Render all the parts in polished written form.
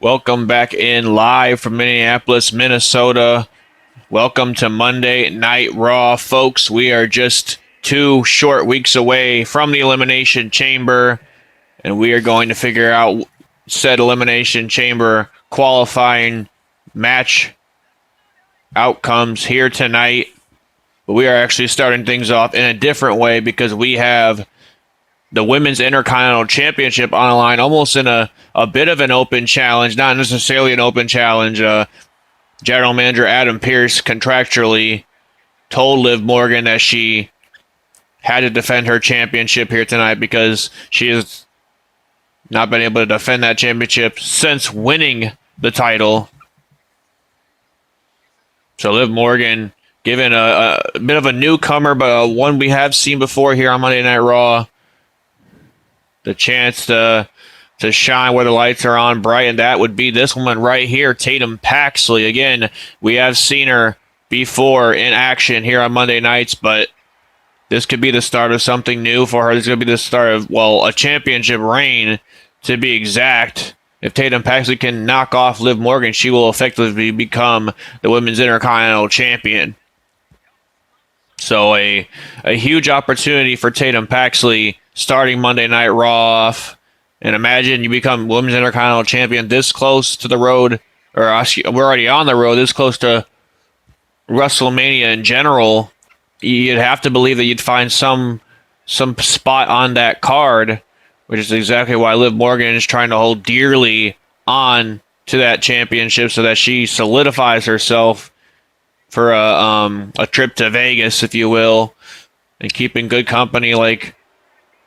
Welcome back in live from Minneapolis, Minnesota. Welcome to Monday Night Raw, folks. We are just 2 short weeks away from the Elimination Chamber, and we are going to figure out said Elimination Chamber qualifying match outcomes here tonight. But we are actually starting things off in a different way because we have the Women's Intercontinental Championship on the line, almost in a bit of an open challenge, not necessarily an open challenge. General Manager Adam Pearce contractually told Liv Morgan that she had to defend her championship here tonight because she has not been able to defend that championship since winning the title. So Liv Morgan, given a bit of a newcomer, but one we have seen before here on Monday Night Raw, the chance to shine where the lights are on bright, and that would be this woman right here, Tatum Paxley. Again, we have seen her before in action here on Monday nights, but this could be the start of something new for her. This is going to be the start of, well, a championship reign, to be exact. If Tatum Paxley can knock off Liv Morgan, she will effectively become the Women's Intercontinental Champion. So a huge opportunity for Tatum Paxley starting Monday Night Raw off. And imagine you become Women's Intercontinental Champion this close to the road, or we're already on the road, this close to WrestleMania in general. You'd have to believe that you'd find some spot on that card, which is exactly why Liv Morgan is trying to hold dearly on to that championship so that she solidifies herself for a trip to Vegas, if you will, and keeping good company like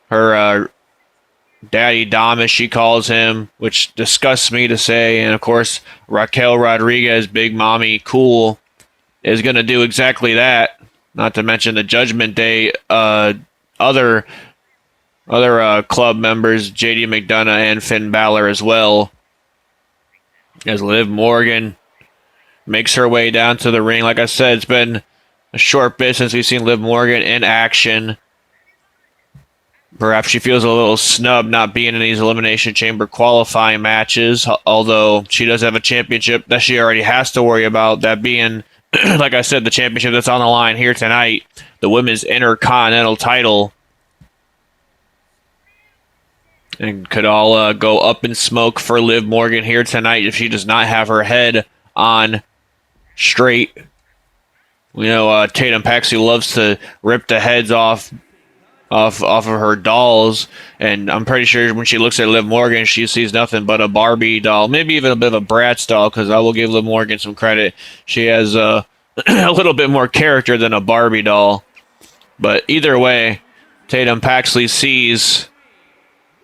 her Daddy Dom, as she calls him, which disgusts me to say. And of course, Raquel Rodriguez, Big Mommy Cool, is going to do exactly that. Not to mention the Judgment Day other club members, JD McDonough and Finn Balor as well, as Liv Morgan makes her way down to the ring. Like I said, it's been a short bit since we've seen Liv Morgan in action. Perhaps she feels a little snubbed not being in these Elimination Chamber qualifying matches, although she does have a championship that she already has to worry about, that being, like I said, the championship that's on the line here tonight, the Women's Intercontinental title. And could all go up in smoke for Liv Morgan here tonight if she does not have her head on straight. We know Tatum Paxley loves to rip the heads off of her dolls, and I'm pretty sure when she looks at Liv Morgan, she sees nothing but a Barbie doll, maybe even a bit of a Bratz doll, because I will give Liv Morgan some credit. She has a little bit more character than a Barbie doll. But either way, Tatum Paxley sees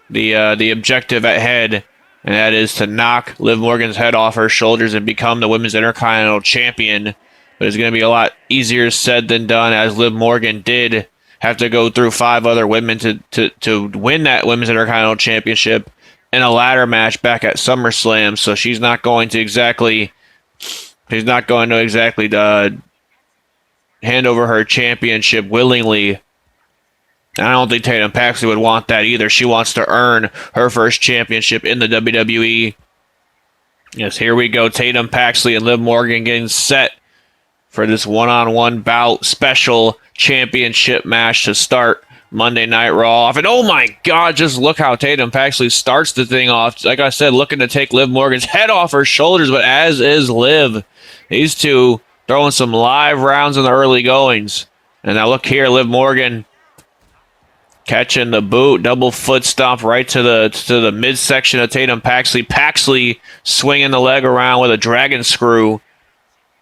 the objective at head, and that is to knock Liv Morgan's head off her shoulders and become the Women's Intercontinental Champion. But it's going to be a lot easier said than done, as Liv Morgan did have to go through 5 other women to win that Women's Intercontinental Championship in a ladder match back at SummerSlam. So she's not going to exactly hand over her championship willingly. I don't think Tatum Paxley would want that either. She wants to earn her first championship in the WWE. Yes, here we go. Tatum Paxley and Liv Morgan getting set for this one-on-one bout special championship match to start Monday Night Raw off. And oh my God, just look how Tatum Paxley starts the thing off. Like I said, looking to take Liv Morgan's head off her shoulders, but as is Liv. These two throwing some live rounds in the early goings. And now look here, Liv Morgan catching the boot, double foot stomp right to the midsection of Tatum Paxley. Paxley swinging the leg around with a dragon screw.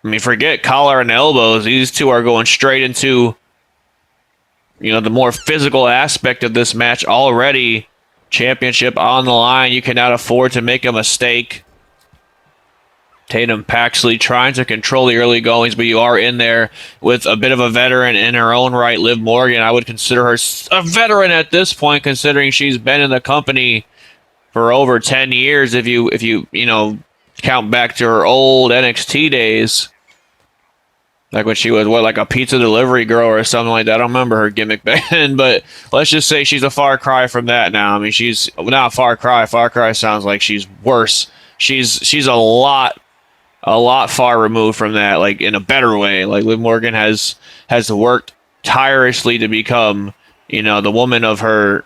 I mean, forget collar and elbows. These two are going straight into, the more physical aspect of this match already. Championship on the line. You cannot afford to make a mistake. Tatum Paxley trying to control the early goings, but you are in there with a bit of a veteran in her own right, Liv Morgan. I would consider her a veteran at this point, considering she's been in the company for over 10 years. If you count back to her old NXT days, like when she was like a pizza delivery girl or something like that. I don't remember her gimmick back then, but let's just say she's a far cry from that now. I mean, she's not far cry. Far cry sounds like she's worse. she's a lot far removed from that, like in a better way. Like Liv Morgan has worked tirelessly to become, the woman of her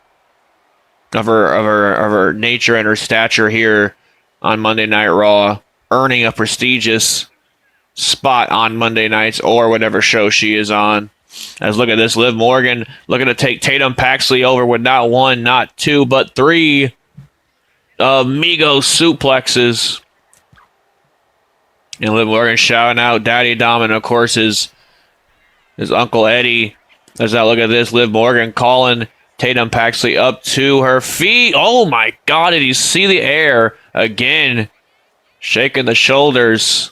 nature and her stature here on Monday Night Raw, earning a prestigious spot on Monday nights or whatever show she is on. As look at this, Liv Morgan looking to take Tatum Paxley over with not one, not two, but three Amigo suplexes. And Liv Morgan shouting out Daddy Dom, and of course his Uncle Eddie. As I look at this, Liv Morgan calling Tatum Paxley up to her feet. Oh my God, did you see the air? Again, shaking the shoulders.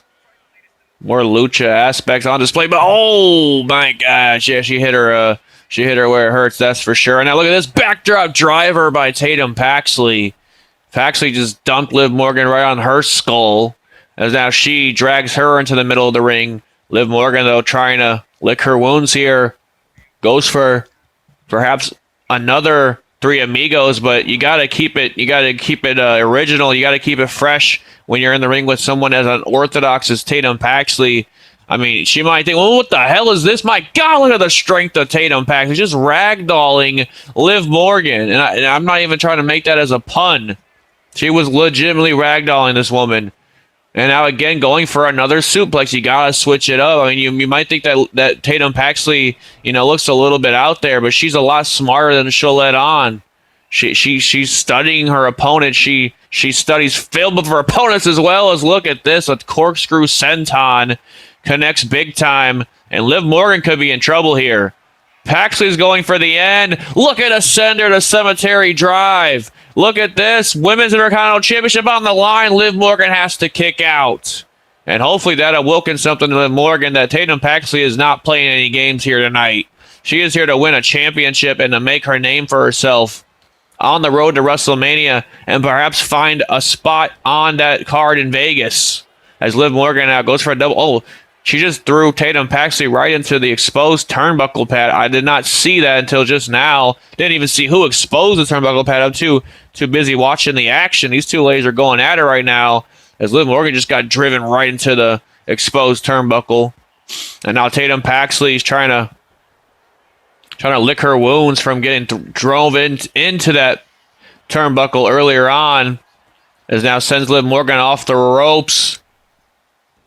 More lucha aspects on display, but oh my gosh, yeah, she hit her where it hurts, that's for sure. And now look at this backdrop driver by Tatum Paxley. Paxley just dumped Liv Morgan right on her skull, as now she drags her into the middle of the ring. Liv Morgan, though, trying to lick her wounds here, goes for perhaps another three amigos, but you gotta keep it original. You gotta keep it fresh when you're in the ring with someone as unorthodox as Tatum Paxley. I mean, she might think, well, what the hell is this? My God, look at the strength of Tatum Paxley, just ragdolling Liv Morgan, and I'm not even trying to make that as a pun. She was legitimately ragdolling this woman. And now again, going for another suplex. You gotta switch it up. I mean, you might think that Tatum Paxley, looks a little bit out there, but she's a lot smarter than she'll let on. She's studying her opponent. She studies film of her opponents as well. As look at this, a corkscrew senton connects big time, and Liv Morgan could be in trouble here. Paxley's going for the end. Look at a sender to cemetery drive. Look at this. Women's Intercontinental Championship on the line. Liv Morgan has to kick out. And hopefully that awakens something to Liv Morgan that Tatum Paxley is not playing any games here tonight. She is here to win a championship and to make her name for herself on the road to WrestleMania and perhaps find a spot on that card in Vegas. As Liv Morgan now goes for a double. Oh, she just threw Tatum Paxley right into the exposed turnbuckle pad. I did not see that until just now. Didn't even see who exposed the turnbuckle pad. I'm too busy watching the action. These two ladies are going at it right now, as Liv Morgan just got driven right into the exposed turnbuckle. And now Tatum Paxley is trying to lick her wounds from getting drove into that turnbuckle earlier on, as now sends Liv Morgan off the ropes.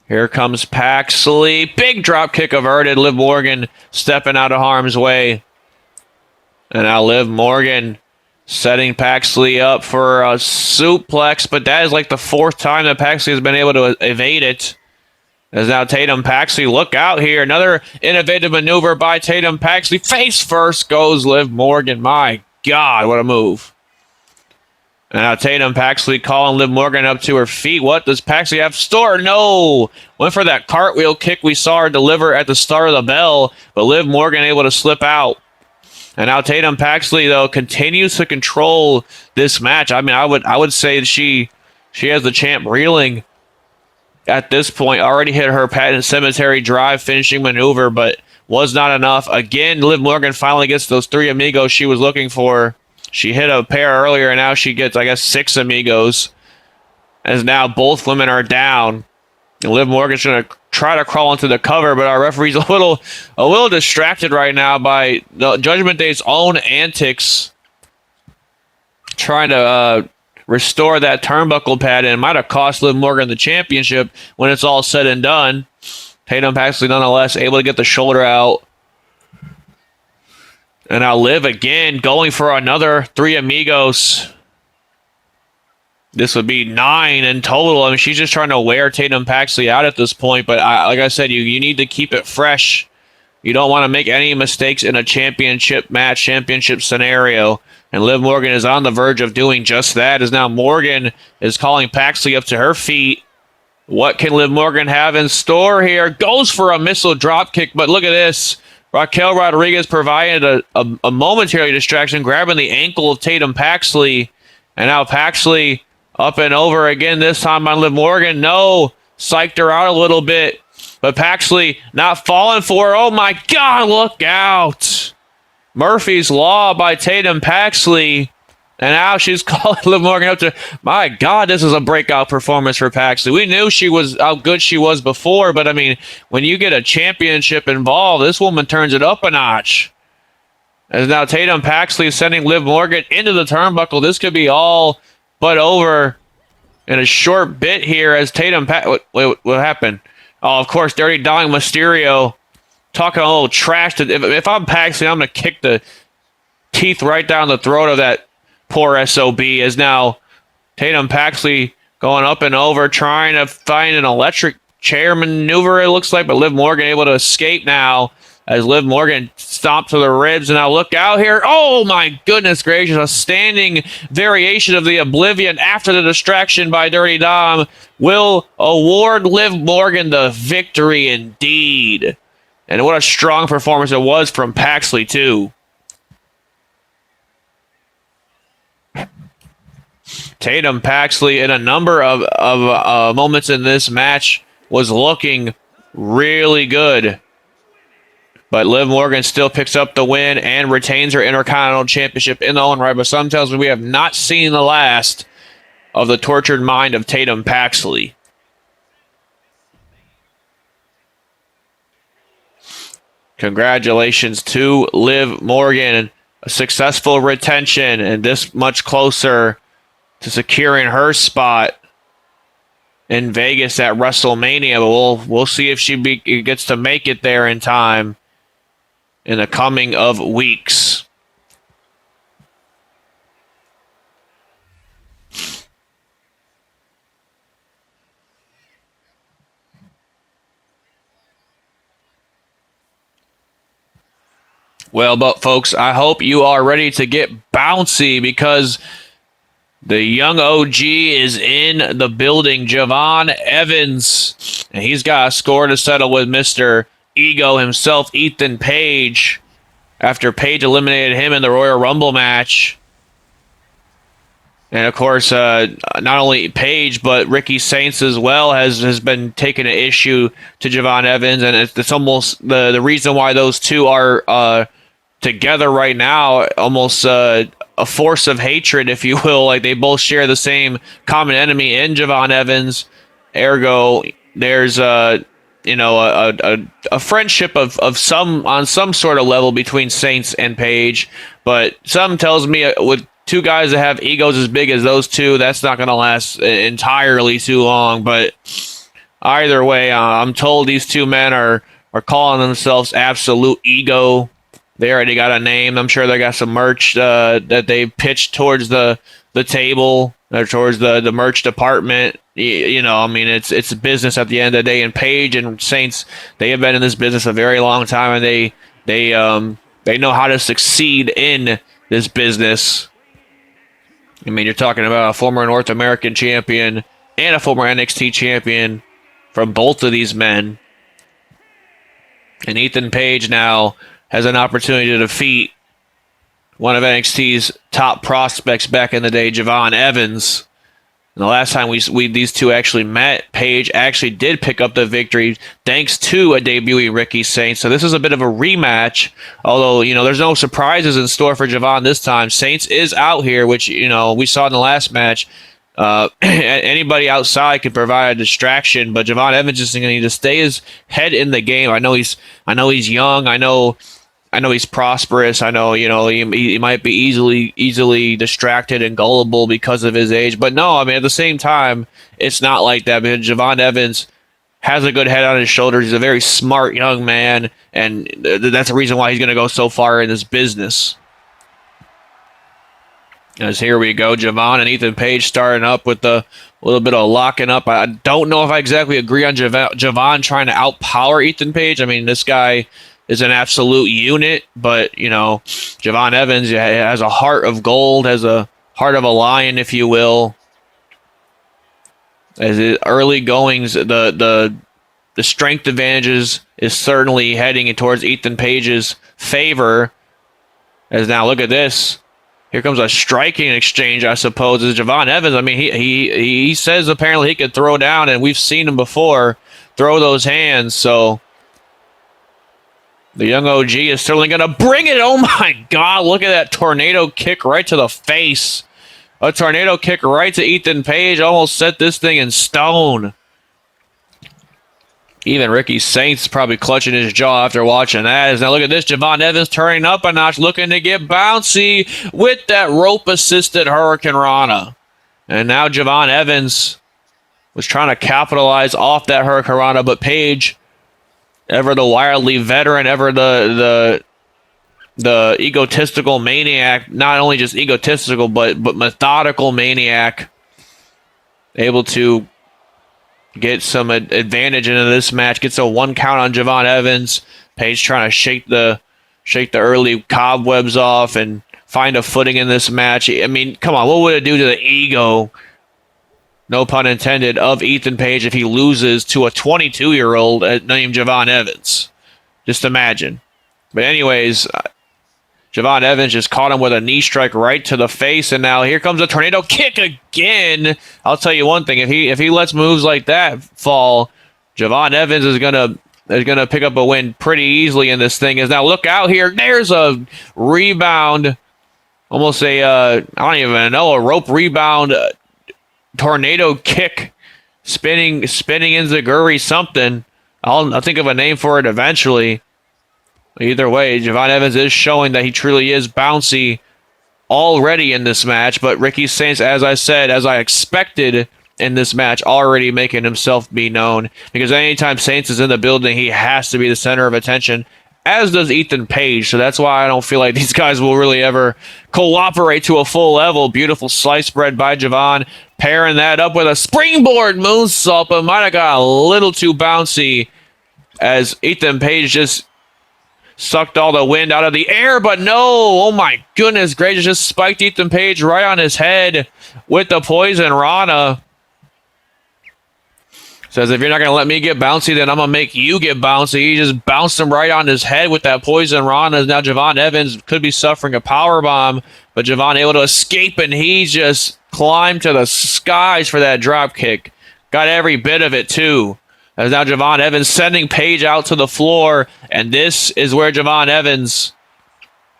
Here comes Paxley. Big drop kick averted. Liv Morgan stepping out of harm's way. And now Liv Morgan setting Paxley up for a suplex, but that is like the fourth time that Paxley has been able to evade it. As now Tatum Paxley, look out here. Another innovative maneuver by Tatum Paxley. Face first goes Liv Morgan. My God, what a move. And now Tatum Paxley calling Liv Morgan up to her feet. What does Paxley have in store? No! Went for that cartwheel kick we saw her deliver at the start of the bell, but Liv Morgan able to slip out. And now Tatum Paxley, though, continues to control this match. I mean, I would say that she has the champ reeling at this point. Already hit her patent cemetery drive finishing maneuver, but was not enough. Again, Liv Morgan finally gets those three amigos she was looking for. She hit a pair earlier, and now she gets, I guess, 6 amigos. As now both women are down. And Liv Morgan's going to try to crawl into the cover, but our referee's a little distracted right now by the Judgment Day's own antics, trying to restore that turnbuckle pad, and it might have cost Liv Morgan the championship when it's all said and done. Tatum Paxley, nonetheless, able to get the shoulder out. And now Liv again going for another 3 amigos. This would be 9 in total. I mean, she's just trying to wear Tatum Paxley out at this point. But like I said, you need to keep it fresh. You don't want to make any mistakes in a championship match, championship scenario. And Liv Morgan is on the verge of doing just that. As now Morgan is calling Paxley up to her feet. What can Liv Morgan have in store here? Goes for a missile dropkick, but look at this. Raquel Rodriguez provided a momentary distraction, grabbing the ankle of Tatum Paxley. And now Paxley up and over again, this time on Liv Morgan. No, psyched her out a little bit. But Paxley not falling for her. Oh my God, look out. Murphy's Law by Tatum Paxley. And now she's calling Liv Morgan up to, my God, this is a breakout performance for Paxley. We knew she was how good she was before, but I mean, when you get a championship involved, this woman turns it up a notch. As now Tatum Paxley is sending Liv Morgan into the turnbuckle. This could be all but over in a short bit here as Tatum what happened? Oh, of course, Dirty Dong Mysterio talking a little trash. If I'm Paxley, I'm going to kick the teeth right down the throat of that poor SOB. As now Tatum Paxley going up and over, trying to find an electric chair maneuver, it looks like, but Liv Morgan able to escape now as Liv Morgan stomped to the ribs. And now look out here. Oh, my goodness gracious. A standing variation of the Oblivion after the distraction by Dirty Dom will award Liv Morgan the victory indeed. And what a strong performance it was from Paxley, too. Tatum Paxley, in a number of moments in this match, was looking really good. But Liv Morgan still picks up the win and retains her Intercontinental Championship in the own right. But some tells me we have not seen the last of the tortured mind of Tatum Paxley. Congratulations to Liv Morgan. A successful retention and this much closer to securing her spot in Vegas at WrestleMania. But we'll see if she gets to make it there in time in the coming of weeks. Well, but folks, I hope you are ready to get bouncy because the young OG is in the building. Javon Evans, and he's got a score to settle with Mr. Ego himself, Ethan Page, after Page eliminated him in the Royal Rumble match. And of course, not only Page, but Ricky Saints as well has been taking an issue to Javon Evans, and it's almost the reason why those two are together right now, almost a force of hatred, if you will. Like, they both share the same common enemy in Javon Evans. Ergo, there's a friendship of some on some sort of level between Saints and Page. But some tells me with two guys that have egos as big as those two, that's not going to last entirely too long. But either way, I'm told these two men are calling themselves Absolute Ego. They already got a name. I'm sure they got some merch that they pitched towards the table or towards the merch department. You know, I mean, it's a business at the end of the day. And Page and Saints, they have been in this business a very long time, and they know how to succeed in this business. I mean, you're talking about a former North American champion and a former NXT champion from both of these men. And Ethan Page now has an opportunity to defeat one of NXT's top prospects back in the day, Javon Evans. And the last time these two actually met, Page actually did pick up the victory thanks to a debuting Ricky Saints. So this is a bit of a rematch, although, you know, there's no surprises in store for Javon this time. Saints is out here, which, you know, we saw in the last match. Anybody outside can provide a distraction, but Javon Evans is going to need to stay his head in the game. I know he's young. I know he's prosperous. I know, you know, he might be easily distracted and gullible because of his age. But no, I mean, at the same time, it's not like that. Because Javon Evans has a good head on his shoulders. He's a very smart young man, and that's the reason why he's going to go so far in this business. As here we go, Javon and Ethan Page starting up with a little bit of locking up. I don't know if I exactly agree on Javon trying to outpower Ethan Page. I mean, this guy is an absolute unit, but, you know, Javon Evans has a heart of gold, has a heart of a lion, if you will. As his early goings, the strength advantages is certainly heading towards Ethan Page's favor. As now, look at this. Here comes a striking exchange, I suppose. As Javon Evans, I mean, he says apparently he could throw down, and we've seen him before throw those hands, so the young OG is certainly going to bring it. Oh, my God. Look at that tornado kick right to the face A tornado kick right to Ethan Page almost set this thing in stone. Even Ricky Saints probably clutching his jaw after watching that. Now look at this. Javon Evans turning up a notch, looking to get bouncy with that rope-assisted Hurricane Rana. And now Javon Evans was trying to capitalize off that Hurricane Rana, but Page, ever the wildly veteran, ever the egotistical maniac, not only just egotistical, but methodical maniac, able to get some advantage into this match. Gets a 1 count on Javon Evans. Page trying to shake the early cobwebs off and find a footing in this match. I mean, come on, what would it do to the ego, no pun intended, of Ethan Page if he loses to a 22-year-old named Javon Evans? Just imagine. But anyways, Javon Evans just caught him with a knee strike right to the face, and now here comes a tornado kick again. I'll tell you one thing: if he lets moves like that fall, Javon Evans is gonna pick up a win pretty easily in this thing. Is now look out here. There's a rebound, almost I don't even know, a rope rebound, tornado kick, spinning enziguri something. I'll think of a name for it eventually. Either way, Javon Evans is showing that he truly is bouncy already in this match, but Ricky Saints, as I said, as I expected in this match, already making himself be known, because anytime Saints is in the building, he has to be the center of attention, as does Ethan Page, so that's why I don't feel like these guys will really ever cooperate to a full level. Beautiful slice spread by Javon, pairing that up with a springboard moonsault, but might have got a little too bouncy as Ethan Page just sucked all the wind out of the air, but no, oh my goodness gracious, just spiked Ethan Page right on his head with the poison Rana. Says, if you're not going to let me get bouncy, then I'm going to make you get bouncy. He just bounced him right on his head with that poison Rana. Now Javon Evans could be suffering a powerbomb, but Javon able to escape, and he just climbed to the skies for that drop kick. Got every bit of it, too. As now Javon Evans sending Page out to the floor, and this is where Javon Evans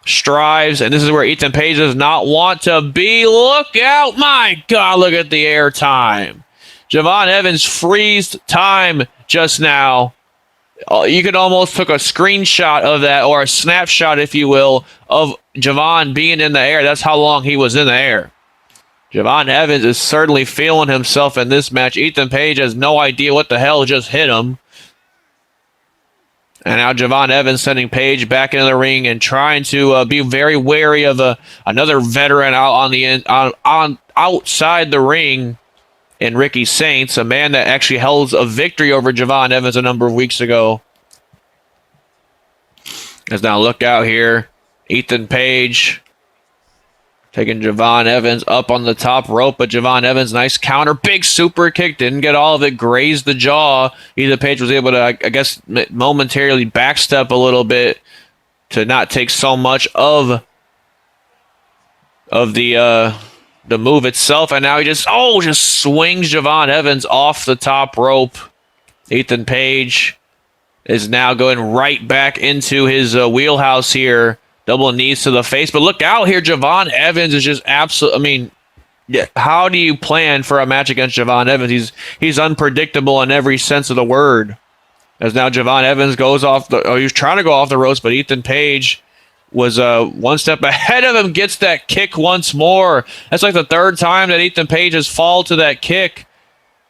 strives, and this is where Ethan Page does not want to be. Look out! My God, look at the air time. Javon Evans freezed time just now. You could almost took a screenshot of that, or a snapshot, if you will, of Javon being in the air. That's how long he was in the air. Javon Evans is certainly feeling himself in this match. Ethan Page has no idea what the hell just hit him. And now Javon Evans sending Page back into the ring and trying to be very wary of another veteran out on the outside the ring in Ricky Saints, a man that actually held a victory over Javon Evans a number of weeks ago. As now look out here, Ethan Page taking Javon Evans up on the top rope, but Javon Evans, nice counter, big super kick, didn't get all of it, grazed the jaw. Ethan Page was able to, I guess, momentarily backstep a little bit to not take so much of the move itself, and now he just swings Javon Evans off the top rope. Ethan Page is now going right back into his wheelhouse here. Double knees to the face. But look out here. Javon Evans is just absolute. I mean, how do you plan for a match against Javon Evans? He's unpredictable in every sense of the word. As now Javon Evans goes off he was trying to go off the ropes, but Ethan Page was one step ahead of him, gets that kick once more. That's like the third time that Ethan Page has fallen to that kick.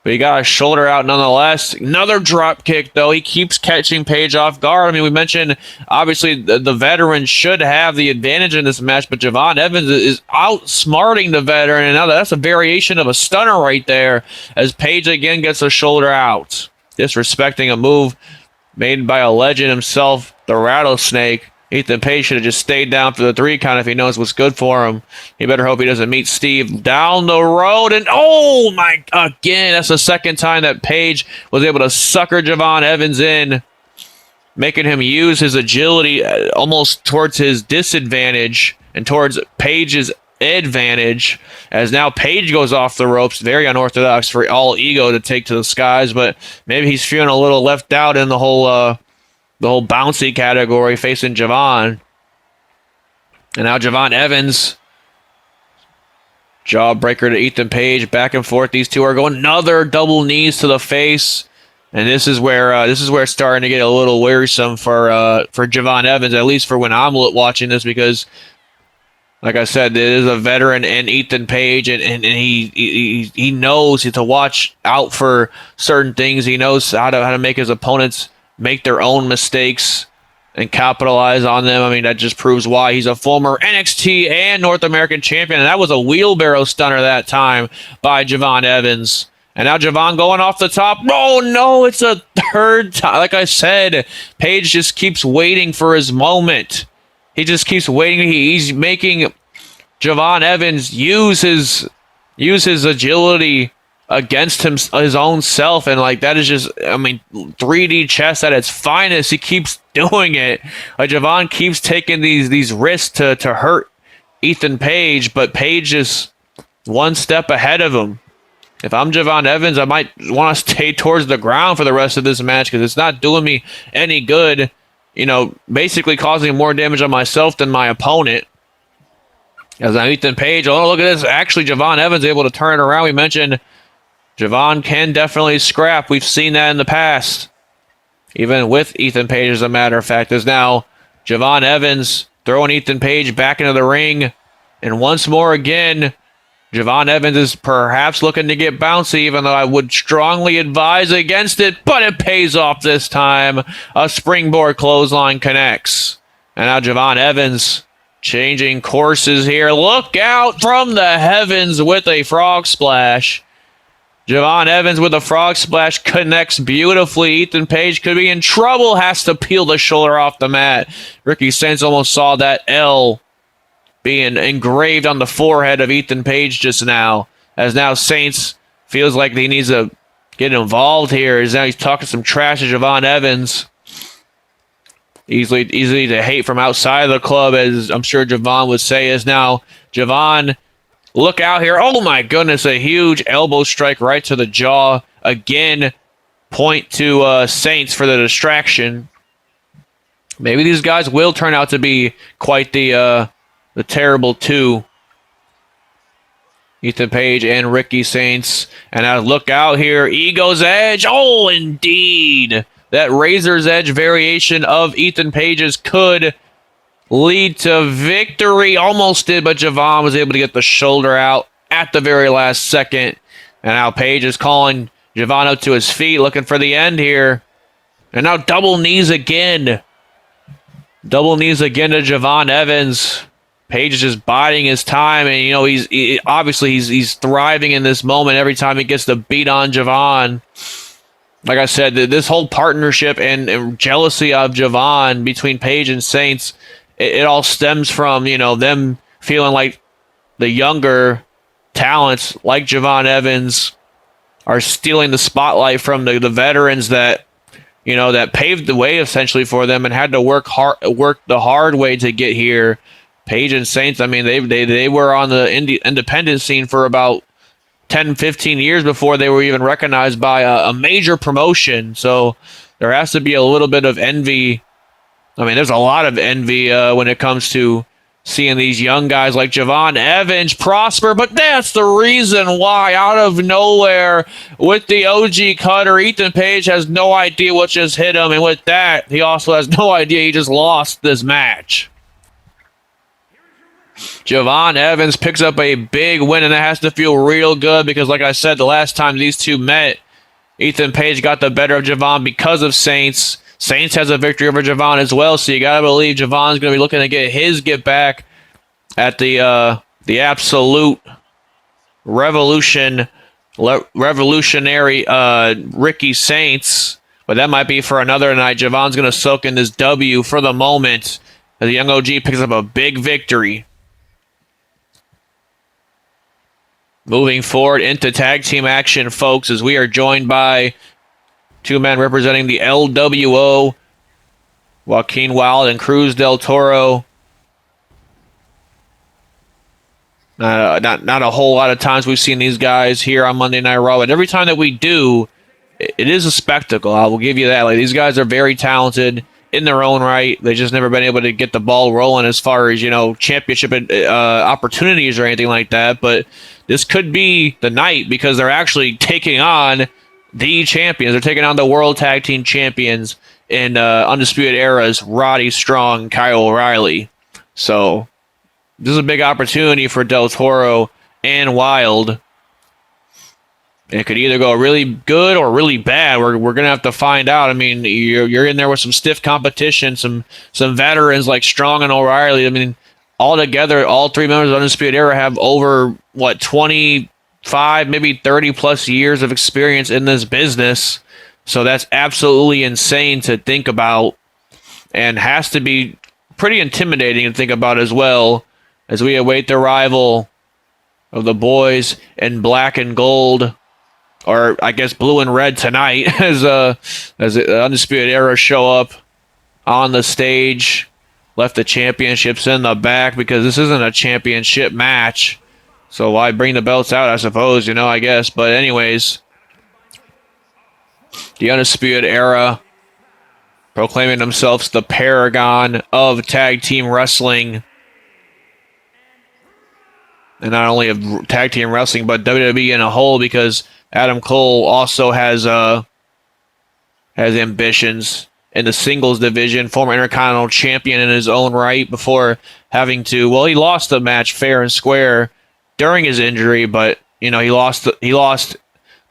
But he got his shoulder out nonetheless. Another drop kick, though. He keeps catching Page off guard. I mean, we mentioned, obviously, the veteran should have the advantage in this match, but Javon Evans is outsmarting the veteran, and now that's a variation of a stunner right there, as Page again gets a shoulder out. Disrespecting a move made by a legend himself, the Rattlesnake. Ethan Page should have just stayed down for the 3 count if he knows what's good for him. He better hope he doesn't meet Steve down the road. And again, that's the second time that Page was able to sucker Javon Evans in, making him use his agility almost towards his disadvantage and towards Page's advantage, as now Page goes off the ropes. Very unorthodox for all ego to take to the skies, but maybe he's feeling a little left out in the whole bouncy category facing Javon. And now Javon Evans Jawbreaker to Ethan Page, back and forth. These two are going. Another double knees to the face, and this is where it's starting to get a little wearisome for Javon Evans, at least for when I'm watching this, because, like I said, there is a veteran in Ethan Page, and he knows to watch out for certain things. He knows how to make his opponents make their own mistakes and capitalize on them. I mean, that just proves why he's a former NXT and North American champion. And that was a wheelbarrow stunner that time by Javon Evans. And now Javon going off the top. Oh, no, it's a third time. Like I said, Page just keeps waiting for his moment. He just keeps waiting. He's making Javon Evans use his agility against his own self, and like that is just, I mean, 3D chess at its finest. He keeps doing it. Javon keeps taking these risks to hurt Ethan Page, but Page is one step ahead of him. If I'm Javon Evans, I might want to stay towards the ground for the rest of this match, because it's not doing me any good. You know, basically causing more damage on myself than my opponent. As I'm Ethan Page, oh, look at this. Actually, Javon Evans able to turn it around. We mentioned Javon can definitely scrap. We've seen that in the past. Even with Ethan Page, as a matter of fact. As now Javon Evans throwing Ethan Page back into the ring. And once more again, Javon Evans is perhaps looking to get bouncy, even though I would strongly advise against it. But it pays off this time. A springboard clothesline connects. And now Javon Evans changing courses here. Look out from the heavens with a frog splash. Javon Evans with a frog splash connects beautifully. Ethan Page could be in trouble. Has to peel the shoulder off the mat. Ricky Saints almost saw that L being engraved on the forehead of Ethan Page just now. As now Saints feels like he needs to get involved here. As now he's talking some trash to Javon Evans. Easily to hate from outside of the club, as I'm sure Javon would say. As now Javon, look out here. Oh my goodness, a huge elbow strike right to the jaw. Again, point to Saints for the distraction. Maybe these guys will turn out to be quite the terrible two. Ethan Page and Ricky Saints. And now look out here. Ego's Edge. Oh, indeed. That Razor's Edge variation of Ethan Page's could lead to victory. Almost did, but Javon was able to get the shoulder out at the very last second. And now Page is calling Javon up to his feet, looking for the end here. And now double knees again. Double knees again to Javon Evans. Page is just biding his time, and you know he's thriving in this moment every time he gets the beat on Javon. Like I said, this whole partnership and jealousy of Javon between Page and Saints, it all stems from, you know, them feeling like the younger talents like Javon Evans are stealing the spotlight from the veterans that, you know, that paved the way essentially for them and had to work the hard way to get here. Page and Saints, I mean, they were on the independent scene for about 10, 15 years before they were even recognized by a major promotion. So there has to be a little bit of envy. I mean, there's a lot of envy when it comes to seeing these young guys like Javon Evans prosper, but that's the reason why, out of nowhere, with the OG cutter, Ethan Page has no idea what just hit him, and with that, he also has no idea he just lost this match. Javon Evans picks up a big win, and it has to feel real good because, like I said, the last time these two met, Ethan Page got the better of Javon because of Saints. Saints has a victory over Javon as well, so you got to believe Javon's going to be looking to get his get back at the absolute revolutionary Ricky Saints. But that might be for another night. Javon's going to soak in this W for the moment as the young OG picks up a big victory. Moving forward into tag team action, folks, as we are joined by two men representing the LWO, Joaquin Wilde and Cruz del Toro. Not a whole lot of times we've seen these guys here on Monday Night Raw, but every time that we do, it is a spectacle. I will give you that. Like, these guys are very talented in their own right. They just never been able to get the ball rolling as far as, championship opportunities or anything like that. But this could be the night because they're actually taking on the champions. They're taking on the World Tag Team Champions in Undisputed Era's Roddy Strong, Kyle O'Reilly. So this is a big opportunity for Del Toro and Wilde. It could either go really good or really bad. We're gonna have to find out. I mean, you're in there with some stiff competition, some veterans like Strong and O'Reilly. I mean, all together, all three members of Undisputed Era have over 25, maybe 30 plus years of experience in this business. So that's absolutely insane to think about, and has to be pretty intimidating to think about as well, as we await the arrival of the boys in black and gold, or I guess blue and red tonight, as the Undisputed Era show up on the stage. Left the championships in the back because this isn't a championship match. So why bring the belts out, I suppose, I guess. But anyways, the Undisputed Era proclaiming themselves the paragon of tag team wrestling. And not only of tag team wrestling, but WWE in a whole, because Adam Cole also has ambitions in the singles division, former Intercontinental Champion in his own right, before having to, he lost the match fair and square during his injury, but he lost the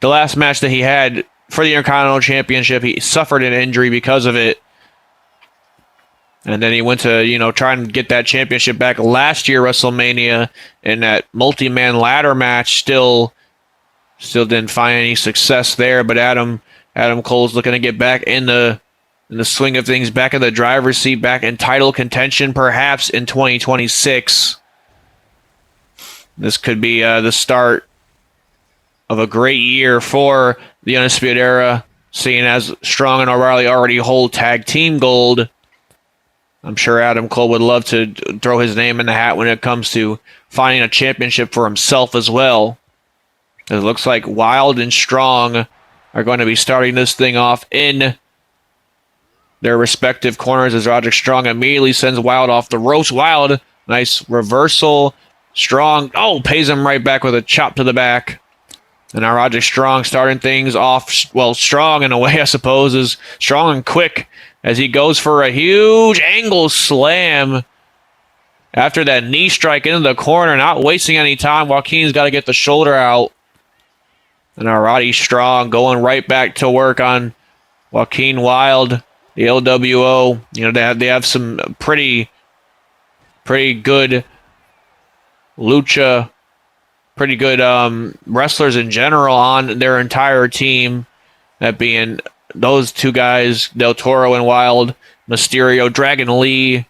last match that he had for the Intercontinental Championship. He suffered an injury because of it. And then he went to, try and get that championship back last year, WrestleMania, in that multi-man ladder match. Still didn't find any success there, but Adam Cole's looking to get back in the swing of things, back in the driver's seat, back in title contention, perhaps in 2026. This could be the start of a great year for the Undisputed Era, seeing as Strong and O'Reilly already hold tag team gold. I'm sure Adam Cole would love to throw his name in the hat when it comes to finding a championship for himself as well. It looks like Wilde and Strong are going to be starting this thing off in their respective corners, as Roderick Strong immediately sends Wilde off the ropes. Wilde, nice reversal. Strong, pays him right back with a chop to the back. And now Roderick Strong starting things off, strong in a way, I suppose, is strong and quick as he goes for a huge angle slam after that knee strike into the corner, not wasting any time. Joaquin's got to get the shoulder out. And now Roddy Strong going right back to work on Joaquin Wilde, the LWO. They have some pretty good lucha, pretty good wrestlers in general on their entire team. That being those two guys, Del Toro and Wilde, Mysterio, Dragon Lee.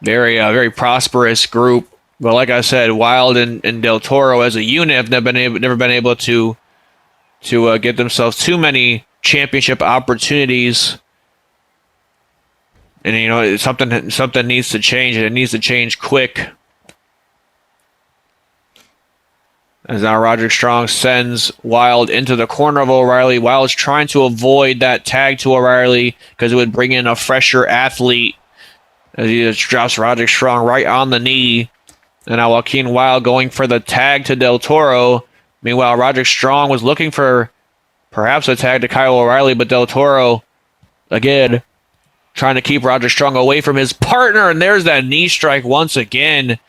Very prosperous group. But like I said, Wilde and Del Toro as a unit have never been able to get themselves too many championship opportunities. And something needs to change, and it needs to change quick. As now Roderick Strong sends Wilde into the corner of O'Reilly. Wilde's trying to avoid that tag to O'Reilly because it would bring in a fresher athlete. As he just drops Roderick Strong right on the knee. And now Joaquin Wilde going for the tag to Del Toro. Meanwhile, Roderick Strong was looking for perhaps a tag to Kyle O'Reilly, but Del Toro, again, trying to keep Roderick Strong away from his partner. And there's that knee strike once again.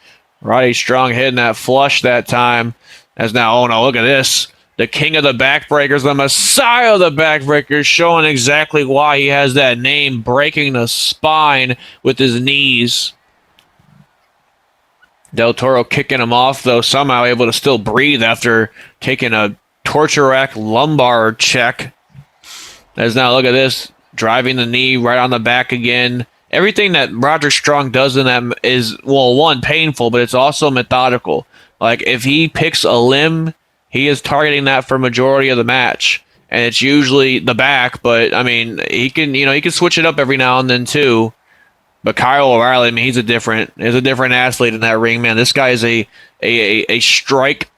Roddy Strong hitting that flush that time. As now, look at this. The king of the backbreakers, the messiah of the backbreakers, showing exactly why he has that name, breaking the spine with his knees. Del Toro kicking him off, though, somehow able to still breathe after taking a torture rack lumbar check. As now, look at this. Driving the knee right on the back again. Everything that Roderick Strong does in that is, one, painful, but it's also methodical. Like, if he picks a limb, he is targeting that for majority of the match. And it's usually the back, but, he can switch it up every now and then, too. But Kyle O'Reilly, he's a different athlete in that ring, man. This guy is a strike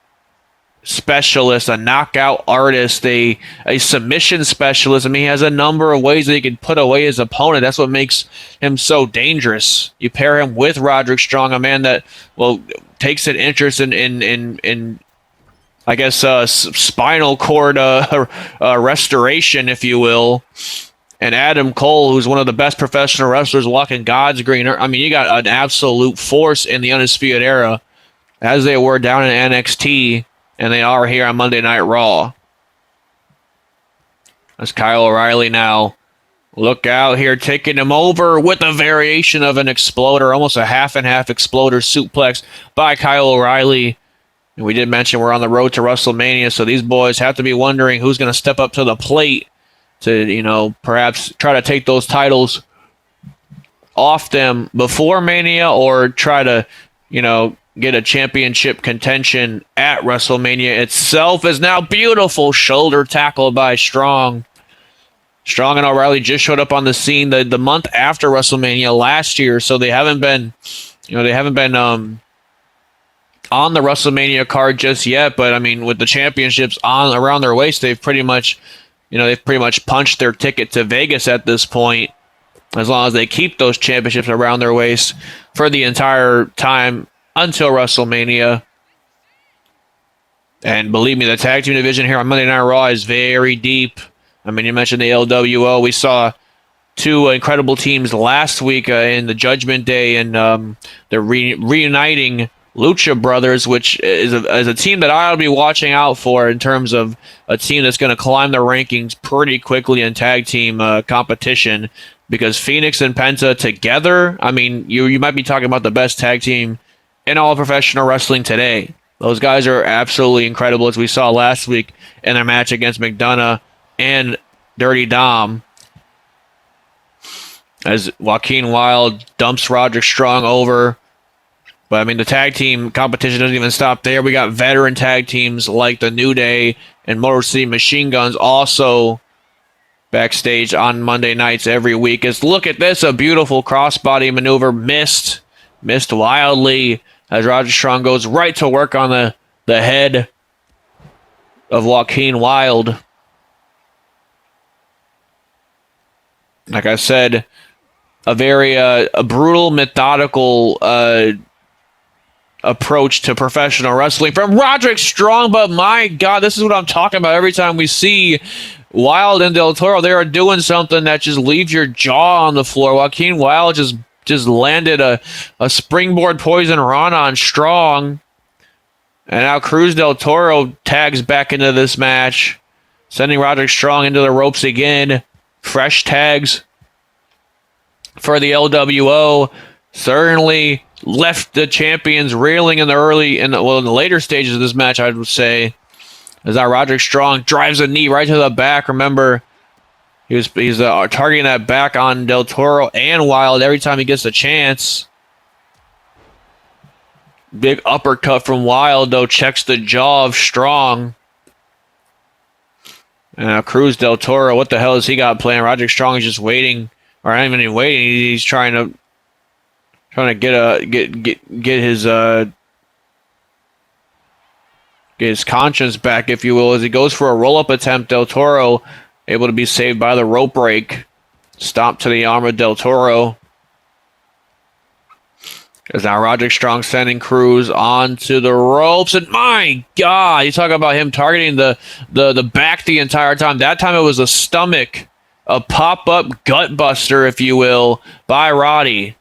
specialist, a knockout artist, a submission specialist. I mean, he has a number of ways that he can put away his opponent. That's what makes him so dangerous. You pair him with Roderick Strong, a man that takes an interest in I guess spinal cord restoration, if you will. And Adam Cole, who's one of the best professional wrestlers walking God's green earth. I mean, you got an absolute force in the Undisputed Era, as they were down in NXT, and they are here on Monday Night Raw. That's Kyle O'Reilly now. Look out here, taking him over with a variation of an exploder, almost a half-and-half exploder suplex by Kyle O'Reilly. And we did mention we're on the road to WrestleMania, so these boys have to be wondering who's going to step up to the plate to, perhaps try to take those titles off them before Mania, or try to, get a championship contention at WrestleMania itself. Is now beautiful shoulder tackle by Strong. Strong and O'Reilly just showed up on the scene the month after WrestleMania last year, so they haven't been, on the WrestleMania card just yet. But I mean, with the championships on around their waist, they've pretty much punched their ticket to Vegas at this point, as long as they keep those championships around their waist for the entire time until WrestleMania. And believe me, the tag team division here on Monday Night Raw is very deep. I mean, you mentioned the LWO. We saw two incredible teams last week in the Judgment Day, and they're reuniting Lucha Brothers, which is a team that I'll be watching out for in terms of a team that's going to climb the rankings pretty quickly in tag team competition, because Phoenix and Penta together, I mean, you might be talking about the best tag team in all professional wrestling today. Those guys are absolutely incredible, as we saw last week in their match against McDonough and Dirty Dom, as Joaquin Wilde dumps Roderick Strong over. But, I mean, the tag team competition doesn't even stop there. We got veteran tag teams like the New Day and Motor City Machine Guns also backstage on Monday nights every week. Look at this, a beautiful crossbody maneuver missed wildly, as Roderick Strong goes right to work on the head of Joaquin Wilde. Like I said, a very a brutal, methodical approach to professional wrestling from Roderick Strong. But my God, this is what I'm talking about. Every time we see Wilde and Del Toro, they are doing something that just leaves your jaw on the floor. Joaquin Wilde just landed a springboard poison run on Strong. And now Cruz Del Toro tags back into this match, sending Roderick Strong into the ropes again. Fresh tags for the LWO. Certainly left the champions reeling in the later stages of this match, I would say. As now Roderick Strong drives a knee right to the back. Remember, he's targeting that back on Del Toro and Wilde every time he gets a chance. Big uppercut from Wilde, though, checks the jaw of Strong. And now Cruz Del Toro, what the hell has he got playing? Roderick Strong is just waiting, or not even waiting. He's trying to get his conscience back, if you will, as he goes for a roll-up attempt. Del Toro able to be saved by the rope break. Stomp to the arm of Del Toro. As now Roderick Strong sending Cruz onto the ropes. And my God, you talk about him targeting the back the entire time. That time it was a stomach, a pop-up gut buster, if you will, by Roddy.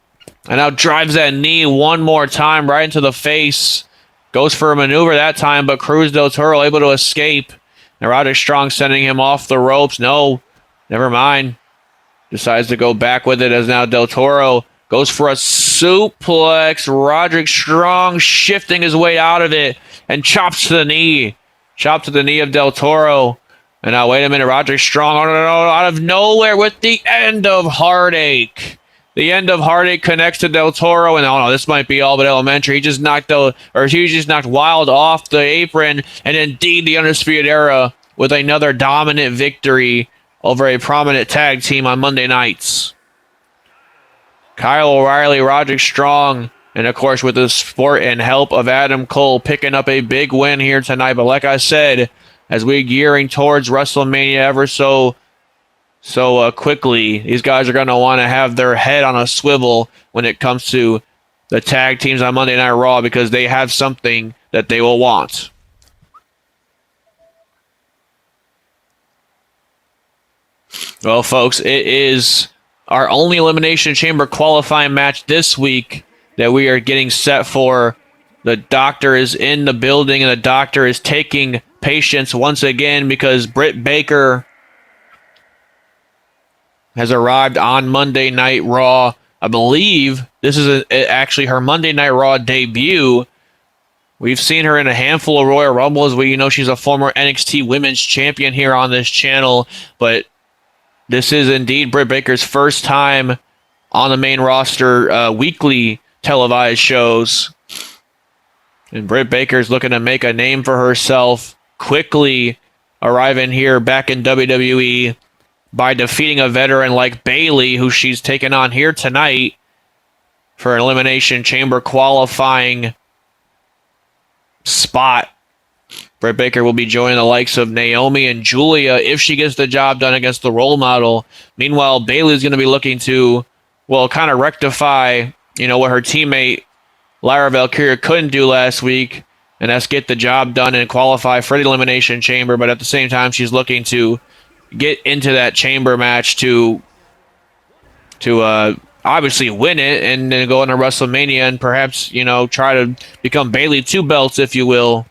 And now drives that knee one more time right into the face. Goes for a maneuver that time, but Cruz Del Toro able to escape. And Roderick Strong sending him off the ropes. No, never mind. Decides to go back with it, as now Del Toro goes for a suplex. Roderick Strong shifting his way out of it and chops to the knee. Chop to the knee of Del Toro. And now, wait a minute, Roderick Strong out of nowhere with the end of Heartache. The end of Heartache connects to Del Toro, and this might be all but elementary. He just knocked Wilde off the apron, and indeed the Undisputed Era with another dominant victory over a prominent tag team on Monday nights. Kyle O'Reilly, Roderick Strong And, of course, with the support and help of Adam Cole picking up a big win here tonight. But like I said, as we're gearing towards WrestleMania ever so quickly, these guys are going to want to have their head on a swivel when it comes to the tag teams on Monday Night Raw, because they have something that they will want. Well, folks, it is our only Elimination Chamber qualifying match this week that we are getting set for. The doctor is in the building, and the doctor is taking patients once again because Britt Baker has arrived on Monday Night Raw. I believe this is actually her Monday Night Raw debut. We've seen her in a handful of Royal Rumbles. She's a former NXT Women's Champion here on this channel, but this is indeed Britt Baker's first time on the main roster, weekly televised shows. And Britt Baker's looking to make a name for herself, quickly arriving here back in WWE by defeating a veteran like Bayley, who she's taken on here tonight for an Elimination Chamber qualifying spot. Britt Baker will be joining the likes of Naomi and Julia if she gets the job done against the role model. Meanwhile, Bayley's going to be looking to, kind of rectify, what her teammate Lyra Valkyria couldn't do last week, and that's get the job done and qualify for the Elimination Chamber. But at the same time, she's looking to get into that chamber match to obviously win it and then go into WrestleMania and perhaps, try to become Bayley 2 belts, if you will.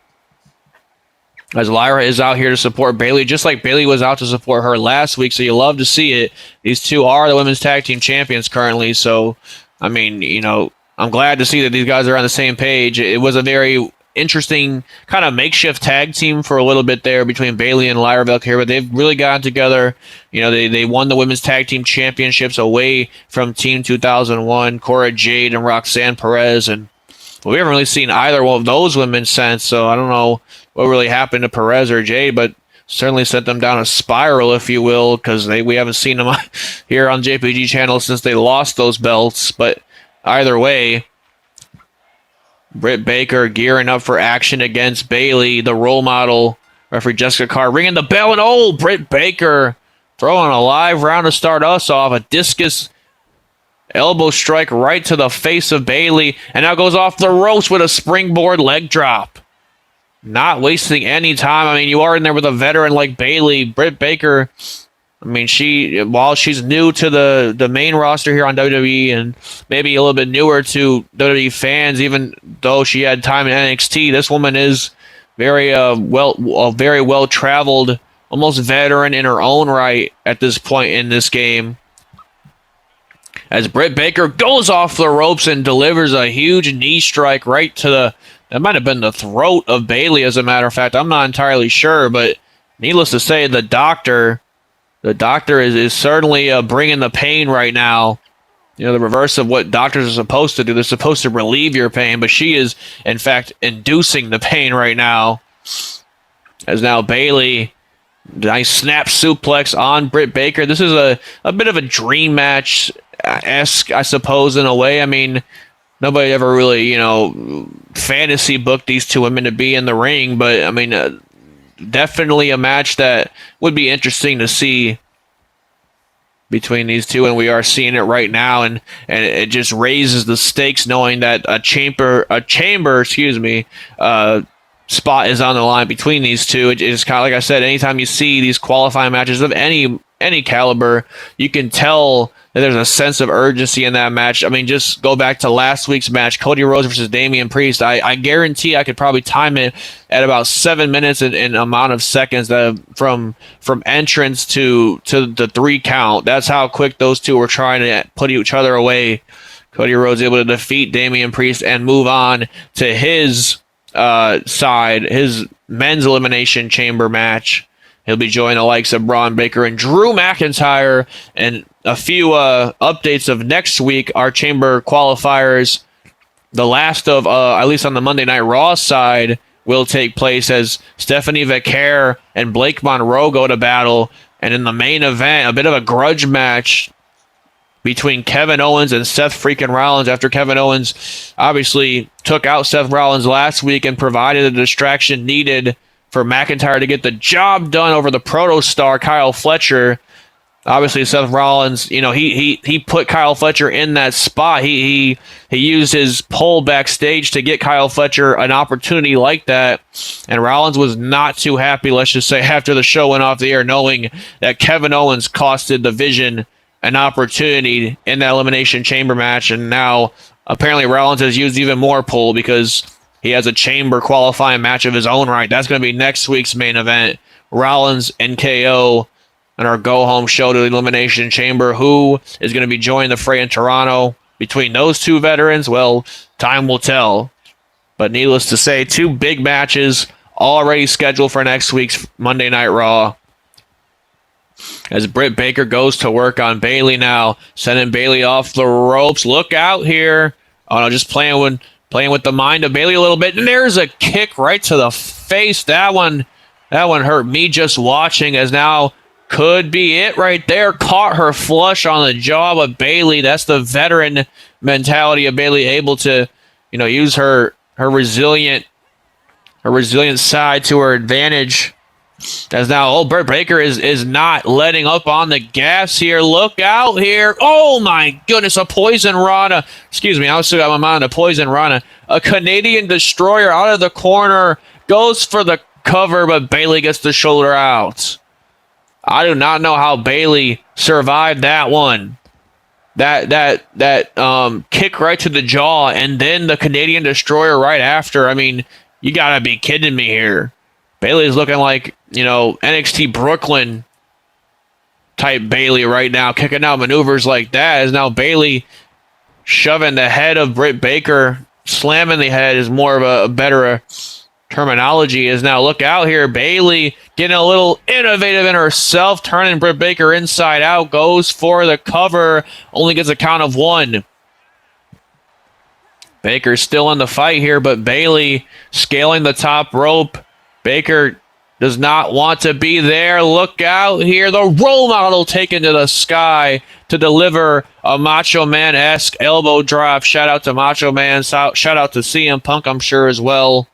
As Lyra is out here to support Bayley, just like Bayley was out to support her last week, so you love to see it. These two are the women's tag team champions currently, so, I'm glad to see that these guys are on the same page. It was a very interesting kind of makeshift tag team for a little bit there between Bayley and Lyra Valkyria, but they've really gotten together. They won the women's tag team championships away from Team 2001, Cora Jade and Roxanne Perez, and we haven't really seen either one of those women since, so I don't know what really happened to Perez or Jade, but certainly sent them down a spiral, if you will, because we haven't seen them here on JPG channel since they lost those belts. But either way, Britt Baker gearing up for action against Bayley, the role model. Referee Jessica Carr ringing the bell, and Britt Baker throwing a live round to start us off. A discus elbow strike right to the face of Bayley, and now goes off the ropes with a springboard leg drop. Not wasting any time. You are in there with a veteran like Bayley. Britt Baker, while she's new to the main roster here on WWE and maybe a little bit newer to WWE fans, even though she had time in NXT, this woman is very well traveled, almost veteran in her own right at this point in this game. As Britt Baker goes off the ropes and delivers a huge knee strike right to that might have been the throat of Bayley, as a matter of fact. I'm not entirely sure, but needless to say, the doctor is certainly bringing the pain right now. The reverse of what doctors are supposed to do. They're supposed to relieve your pain, but she is, in fact, inducing the pain right now. As now Bayley, nice snap suplex on Britt Baker. This is a bit of a dream match-esque, I suppose, in a way. Nobody ever really, fantasy booked these two women to be in the ring, but, definitely a match that would be interesting to see between these two, and we are seeing it right now, and it just raises the stakes knowing that a chamber, spot is on the line between these two. It is kind of like I said, anytime you see these qualifying matches of any caliber, you can tell that there's a sense of urgency in that match. Just go back to last week's match, Cody Rhodes versus Damian Priest. I guarantee I could probably time it at about 7 minutes in amount of seconds from entrance to the 3 count. That's how quick those two were trying to put each other away. Cody Rhodes able to defeat Damian Priest and move on to his side, his men's elimination chamber match. He'll be joining the likes of Braun Baker and Drew McIntyre, and a few updates of next week. Our chamber qualifiers, the last of, at least on the Monday Night Raw side, will take place as Stephanie Vaquer and Blake Monroe go to battle. And in the main event, a bit of a grudge match between Kevin Owens and Seth freaking Rollins after Kevin Owens obviously took out Seth Rollins last week and provided the distraction needed for McIntyre to get the job done over the proto-star Kyle Fletcher. Obviously, Seth Rollins, you know, he put Kyle Fletcher in that spot. He used his pull backstage to get Kyle Fletcher an opportunity like that. And Rollins was not too happy, let's just say, after the show went off the air, knowing that Kevin Owens costed the Vision an opportunity in that Elimination Chamber match. And now, apparently, Rollins has used even more pull because he has a Chamber qualifying match of his own right. That's going to be next week's main event. Rollins and KO. And our go-home show to the Elimination Chamber. Who is going to be joining the fray in Toronto between those two veterans? Well, time will tell. But needless to say, 2 big matches already scheduled for next week's Monday Night Raw. As Britt Baker goes to work on Bayley now, sending Bayley off the ropes. Look out here. Oh no, just playing with the mind of Bayley a little bit. And there's a kick right to the face. That one hurt me just watching, as now could be it right there. Caught her flush on the jaw of Bayley. That's the veteran mentality of Bayley, able to, you know, use her resilient side to her advantage. As now, Britt Baker is not letting up on the gas here. Look out here. Oh my goodness, a poison Rana. Excuse me, I still got my mind. A poison Rana. A Canadian Destroyer out of the corner. Goes for the cover, but Bayley gets the shoulder out. I do not know how Bayley survived that one. That kick right to the jaw, and then the Canadian Destroyer right after. I mean, you gotta be kidding me here. Bayley's looking like, you know, NXT Brooklyn type Bayley right now, kicking out maneuvers like that. As now Bayley shoving the head of Britt Baker, slamming the head is more of a better terminology. Is now look out here. Bayley getting a little innovative in herself, turning Britt Baker inside out, goes for the cover, only gets a count of 1. Baker's still in the fight here, but Bayley scaling the top rope. Baker does not want to be there. Look out here. The role model taken to the sky to deliver a Macho Man-esque elbow drop. Shout out to Macho Man. Shout out to CM Punk, I'm sure, as well.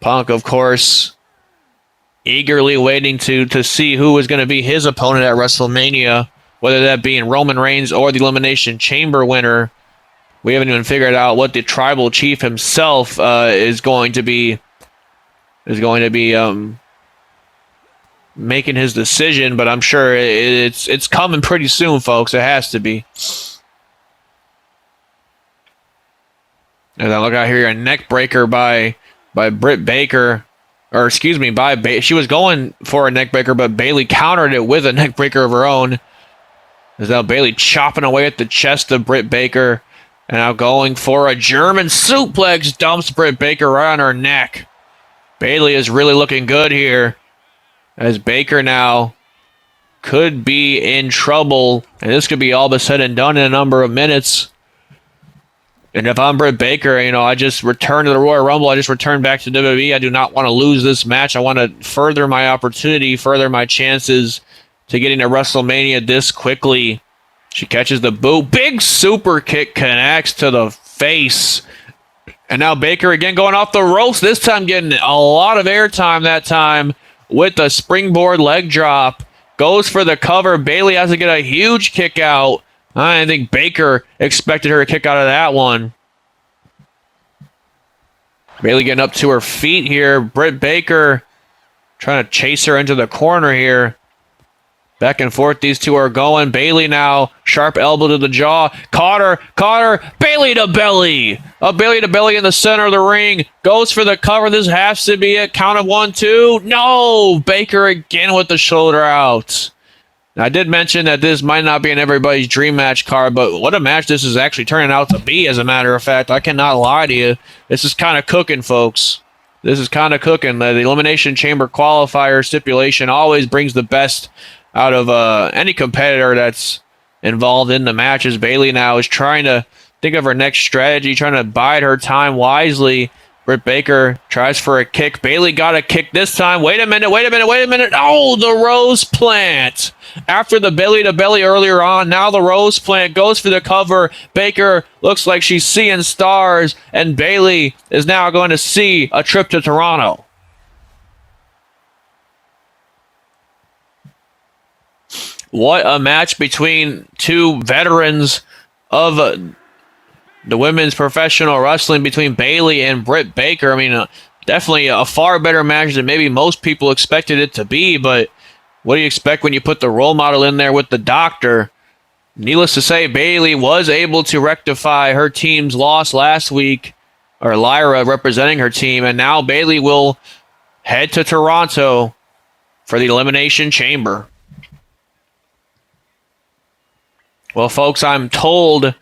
Punk, of course, eagerly waiting to see who is going to be his opponent at WrestleMania, whether that be in Roman Reigns or the Elimination Chamber winner. We haven't even figured out what the Tribal Chief himself is going to be making his decision, but I'm sure it's coming pretty soon, folks. It has to be. And then look out here, a neck breaker by Britt Baker, or excuse me, she was going for a neck breaker, but Bayley countered it with a neck breaker of her own. As now Bayley chopping away at the chest of Britt Baker, and now going for a German suplex, dumps Britt Baker right on her neck. Bayley is really looking good here, as Baker now could be in trouble, and this could be all but said and done in a number of minutes. And if I'm Britt Baker, you know, I just returned to the Royal Rumble. I just returned back to WWE. I do not want to lose this match. I want to further my opportunity, further my chances to getting to WrestleMania this quickly. She catches the boot. Big super kick connects to the face. And now Baker again going off the ropes. This time getting a lot of airtime that time with the springboard leg drop. Goes for the cover. Bayley has to get a huge kick out. I think Baker expected her to kick out of that one. Bayley getting up to her feet here. Britt Baker trying to chase her into the corner here. Back and forth these two are going. Bayley now, sharp elbow to the jaw. Caught her. Bayley to belly. A Bayley to belly in the center of the ring. Goes for the cover. This has to be it. Count of 1, 2. No! Baker again with the shoulder out. Now, I did mention that this might not be in everybody's dream match card, but what a match this is actually turning out to be, as a matter of fact. I cannot lie to you. This is kind of cooking, folks. This is kind of cooking. The Elimination Chamber qualifier stipulation always brings the best out of any competitor that's involved in the matches. Bayley now is trying to think of her next strategy, trying to bide her time wisely. Britt Baker tries for a kick. Bayley got a kick this time. Wait a minute. Oh, the Rose Plant. After the belly to belly earlier on, now the Rose Plant goes for the cover. Baker looks like she's seeing stars, and Bayley is now going to see a trip to Toronto. What a match between two veterans of the women's professional wrestling, between Bayley and Britt Baker. I mean, definitely a far better match than maybe most people expected it to be, but what do you expect when you put the role model in there with the doctor? Needless to say, Bayley was able to rectify her team's loss last week, or Lyra representing her team, and now Bayley will head to Toronto for the Elimination Chamber. Well, folks, I'm told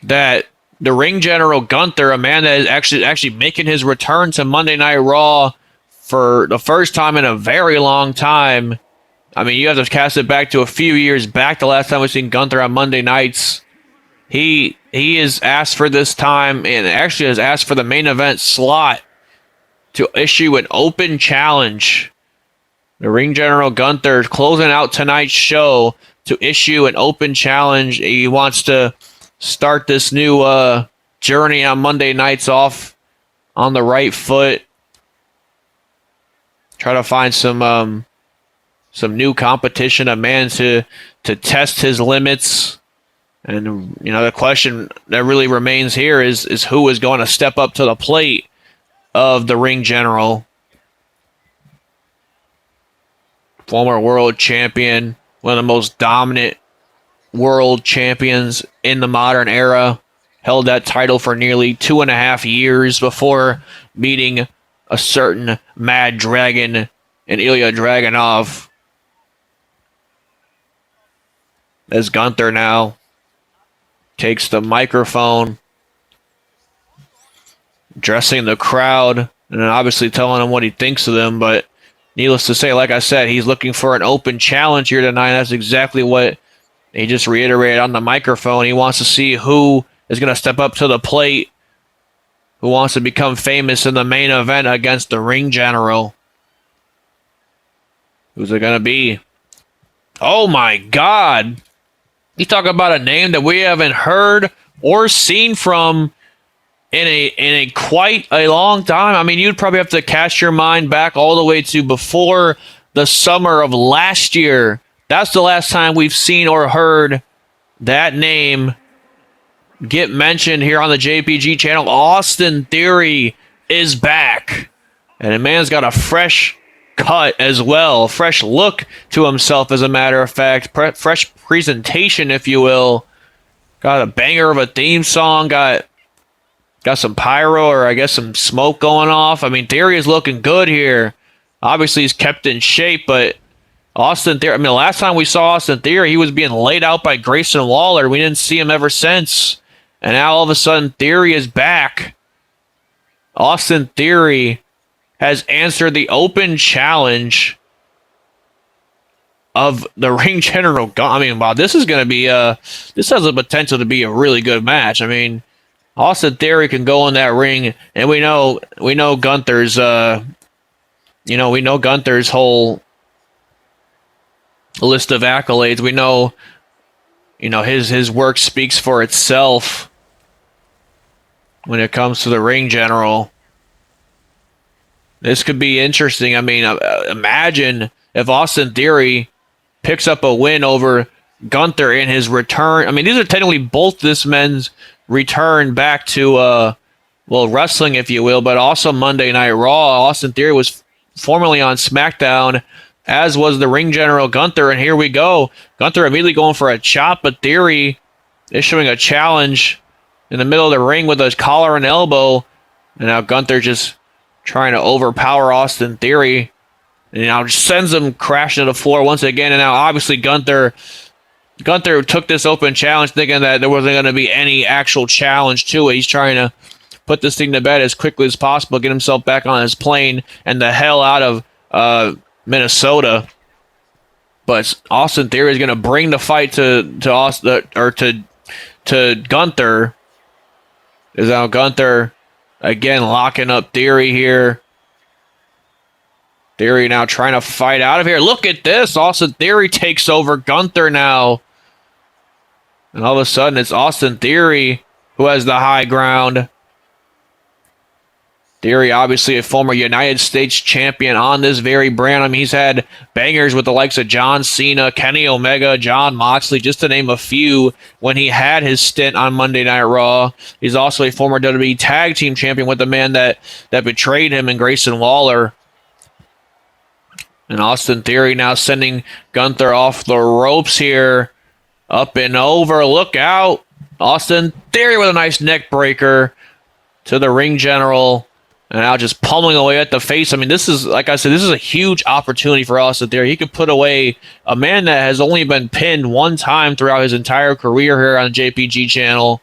that the ring general Gunther, a man that is actually making his return to Monday Night Raw for the first time in a very long time. I mean, you have to cast it back to a few years back, the last time we've seen Gunther on Monday nights. He is asked for this time, and actually has asked for the main event slot to issue an open challenge. The ring general Gunther is closing out tonight's show to issue an open challenge. He wants to start this new journey on Monday nights off on the right foot. Try to find some new competition, a man to test his limits. And the question that really remains here is who is going to step up to the plate of the ring general. Former world champion, one of the most dominant world champions in the modern era. Held that title for nearly 2.5 years before meeting a certain Mad Dragon and Ilya Dragunov. As Gunther now takes the microphone, addressing the crowd, and then obviously telling them what he thinks of them. But needless to say, like I said, he's looking for an open challenge here tonight. That's exactly what he just reiterated on the microphone. He wants to see who is going to step up to the plate, who wants to become famous in the main event against the ring general. Who's it going to be? Oh my God. You talk about a name that we haven't heard or seen from in a quite a long time. I mean, you'd probably have to cast your mind back all the way to before the summer of last year. That's the last time we've seen or heard that name get mentioned here on the JPG channel. Austin Theory is back. And the man's got a fresh cut as well. Fresh look to himself, as a matter of fact. Fresh presentation, if you will. Got a banger of a theme song. Got some pyro, or I guess some smoke going off. I mean, Theory is looking good here. Obviously, he's kept in shape, but Austin Theory, I mean, the last time we saw Austin Theory, he was being laid out by Grayson Waller. We didn't see him ever since. And now all of a sudden, Theory is back. Austin Theory has answered the open challenge of the ring general. I mean, wow, this is going to be this has the potential to be a really good match. I mean, Austin Theory can go in that ring, and we know Gunther's we know Gunther's whole list of accolades. We know his work speaks for itself when it comes to the ring general. This could be interesting. I mean, imagine if Austin Theory picks up a win over Gunther in his return. I mean, these are technically both this men's return back to wrestling, if you will, but also Monday Night Raw. Austin Theory was formerly on SmackDown, as was the ring general Gunther, and here we go. Gunther immediately going for a chop, but Theory issuing a challenge in the middle of the ring with a collar and elbow, and now Gunther just trying to overpower Austin Theory, and now just sends him crashing to the floor once again. And now obviously Gunther took this open challenge thinking that there wasn't going to be any actual challenge to it. He's trying to put this thing to bed as quickly as possible, get himself back on his plane and the hell out of Minnesota. But Austin Theory is going to bring the fight to Austin, or to Gunther. Is now Gunther Again, locking up Theory here. Theory now trying to fight out of here. Look at this. Austin Theory takes over Gunther now. And all of a sudden, it's Austin Theory who has the high ground. Theory, obviously a former United States champion on this very brand. I mean, he's had bangers with the likes of John Cena, Kenny Omega, Jon Moxley, just to name a few, when he had his stint on Monday Night Raw. He's also a former WWE Tag Team champion with the man that betrayed him in Grayson Waller. And Austin Theory now sending Gunther off the ropes here. Up and over. Look out. Austin Theory with a nice neck breaker to the ring general. And now just pummeling away at the face. I mean, this is, like I said, this is a huge opportunity for Austin Theory. He could put away a man that has only been pinned one time throughout his entire career here on the JPG channel.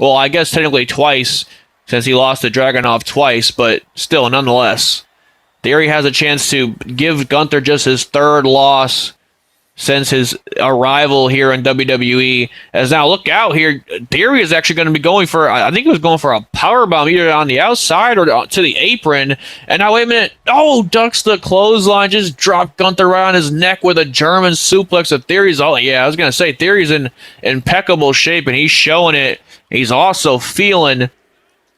Well, I guess technically twice, since he lost to Dragunov twice, but still, nonetheless. Theory has a chance to give Gunther just his third loss since his arrival here in WWE. As now, look out here. Theory is actually going to be going for, I think he was going for a powerbomb either on the outside or to the apron. And now, wait a minute. Oh, ducks the clothesline. Just dropped Gunther right on his neck with a German suplex. Of Theory's, oh, yeah, I was going to say, Theory's in impeccable shape, and he's showing it. He's also feeling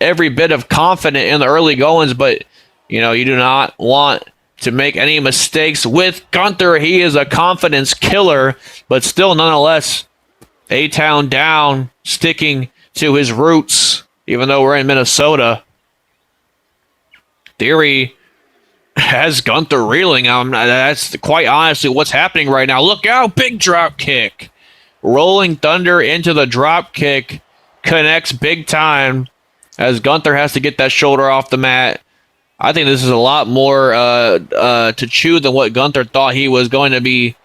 every bit of confident in the early goings, but, you know, you do not want to make any mistakes with Gunther. He is a confidence killer, but still, nonetheless, A-Town down, sticking to his roots, even though we're in Minnesota. Theory has Gunther reeling. That's quite honestly what's happening right now. Look out, big drop kick. Rolling Thunder into the drop kick, connects big time as Gunther has to get that shoulder off the mat. I think this is a lot more to chew than what Gunther thought he was going to be.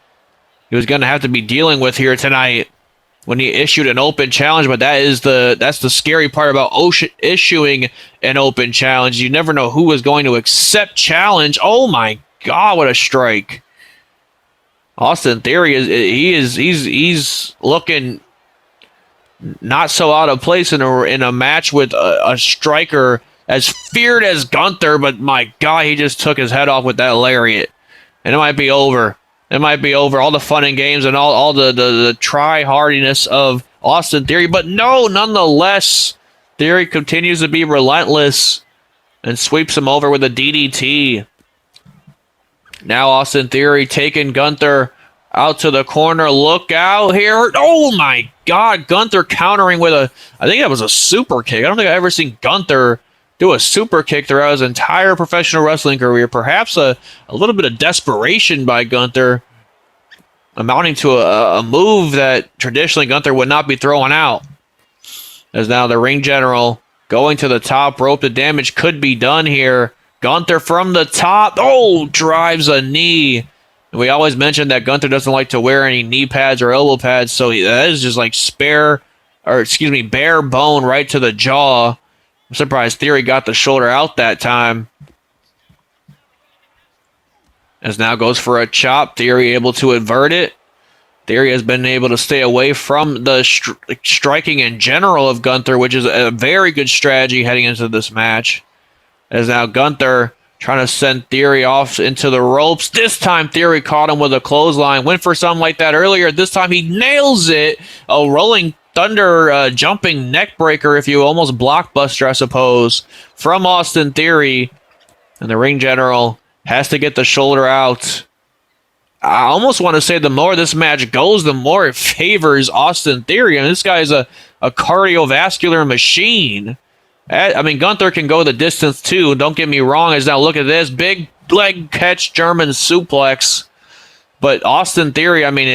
He was going to have to be dealing with here tonight when he issued an open challenge. But that's the scary part about issuing an open challenge. You never know who is going to accept challenge. Oh my God, what a strike! Austin Theory he's looking not so out of place in a match with a striker as feared as Gunther, but my God, he just took his head off with that lariat. And it might be over. It might be over. All the fun and games and all the try-hardiness of Austin Theory. But no, nonetheless, Theory continues to be relentless and sweeps him over with a DDT. Now Austin Theory taking Gunther out to the corner. Look out here. Oh my God, Gunther countering with I think that was a super kick. I don't think I've ever seen Gunther do a super kick throughout his entire professional wrestling career. Perhaps a little bit of desperation by Gunther, amounting to a move that traditionally Gunther would not be throwing out. As now the ring general going to the top rope. The damage could be done here. Gunther from the top. Oh, drives a knee. And we always mention that Gunther doesn't like to wear any knee pads or elbow pads, so that is just like bare bone right to the jaw. I'm surprised Theory got the shoulder out that time. As now goes for a chop. Theory able to avert it. Theory has been able to stay away from the striking in general of Gunther, which is a very good strategy heading into this match. As now Gunther trying to send Theory off into the ropes. This time Theory caught him with a clothesline. Went for something like that earlier. This time he nails it. A rolling Thunder jumping neck breaker, if you almost blockbuster, I suppose, from Austin Theory. And the ring general has to get the shoulder out. I almost want to say the more this match goes, the more it favors Austin Theory. I mean, this guy is a cardiovascular machine. I mean, Gunther can go the distance too. Don't get me wrong. As now look at this big leg catch German suplex. But Austin Theory, I mean,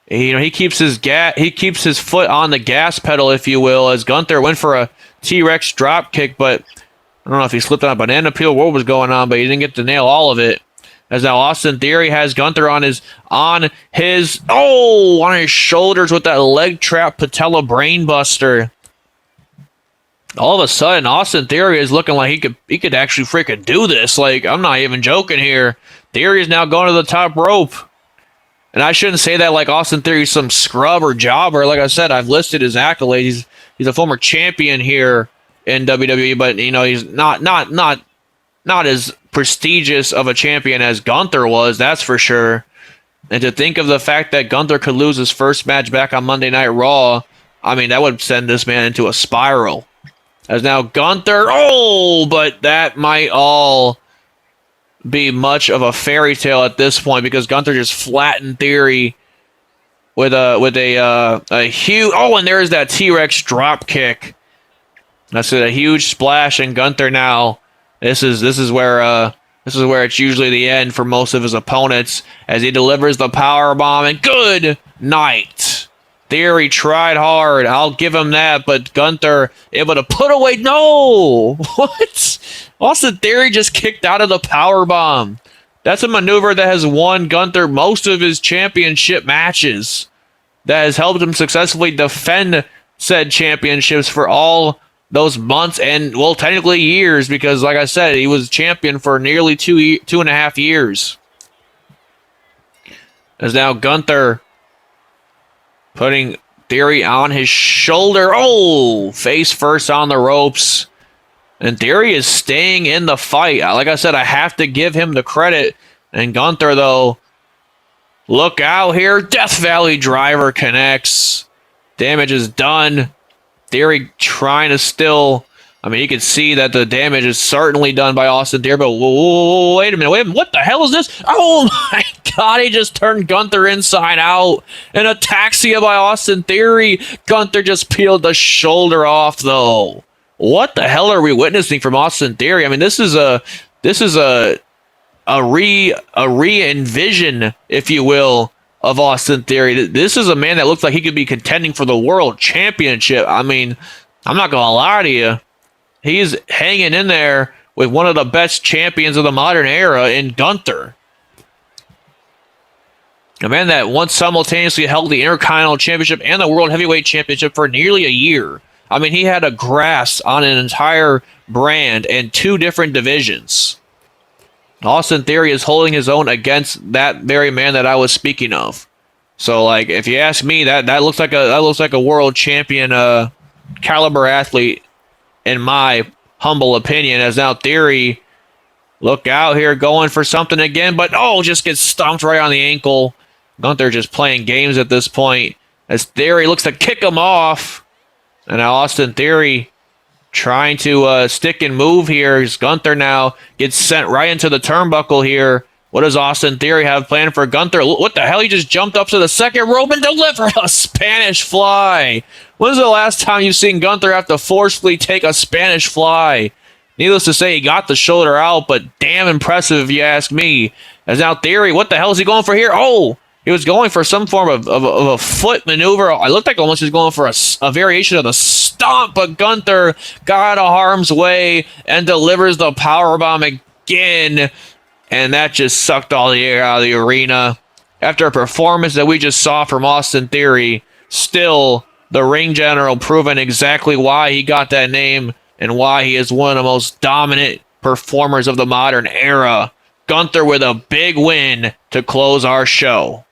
he keeps his foot on the gas pedal, if you will, as Gunther went for a T-Rex drop kick, but I don't know if he slipped on a banana peel, what was going on, but he didn't get to nail all of it. As now Austin Theory has Gunther on his shoulders with that leg trap patella brainbuster. All of a sudden, Austin Theory is looking like he could actually freaking do this. Like, I'm not even joking here. Theory is now going to the top rope. And I shouldn't say that like Austin Theory's some scrub or jobber. Like I said, I've listed his accolades. He's a former champion here in WWE, but he's not as prestigious of a champion as Gunther was, that's for sure. And to think of the fact that Gunther could lose his first match back on Monday Night Raw, I mean, that would send this man into a spiral. As now Gunther, but that might all be much of a fairy tale at this point, because Gunther just flattened Theory with a huge, and there's that T-Rex drop kick. That's a huge splash, and Gunther now, this is where it's usually the end for most of his opponents, as he delivers the power bomb, and good night. Theory tried hard, I'll give him that, but Gunther able to put away. No! What? Austin Theory just kicked out of the power bomb. That's a maneuver that has won Gunther most of his championship matches, that has helped him successfully defend said championships for all those months and, well, technically years, because like I said, he was champion for nearly 2.5 years. As now Gunther putting Theory on his shoulder. Face first on the ropes. And Theory is staying in the fight. Like I said, I have to give him the credit. And Gunther, though, look out here. Death Valley driver connects. Damage is done. Theory trying to still, I mean, you can see that the damage is certainly done by Austin Theory, but wait a minute, what the hell is this? Oh my God, he just turned Gunther inside out. An ataxia by Austin Theory. Gunther just peeled the shoulder off, though. What the hell are we witnessing from Austin Theory? I mean, this is a re-envision, if you will, of Austin Theory. This is a man that looks like he could be contending for the world championship. I mean, I'm not going to lie to you. He's hanging in there with one of the best champions of the modern era in Gunther. A man that once simultaneously held the Intercontinental Championship and the World Heavyweight Championship for nearly a year. I mean, he had a grasp on an entire brand and 2 different divisions. Austin Theory is holding his own against that very man that I was speaking of. So, like, if you ask me, that looks like a world champion caliber athlete, in my humble opinion. As now Theory, look out here, going for something again, but just gets stomped right on the ankle. Gunther just playing games at this point, as Theory looks to kick him off, and now Austin Theory trying to stick and move here. As Gunther now gets sent right into the turnbuckle here. What does Austin Theory have planned for Gunther? What the hell? He just jumped up to the second rope and delivered a Spanish fly. When's the last time you've seen Gunther have to forcefully take a Spanish fly? Needless to say, he got the shoulder out, but damn impressive if you ask me. As now Theory, what the hell is he going for here? He was going for some form of a foot maneuver. I looked like almost he was going for a variation of the stomp, but Gunther got out of harm's way and delivers the powerbomb again. And that just sucked all the air out of the arena. After a performance that we just saw from Austin Theory, still the ring general proving exactly why he got that name and why he is one of the most dominant performers of the modern era. Gunther with a big win to close our show.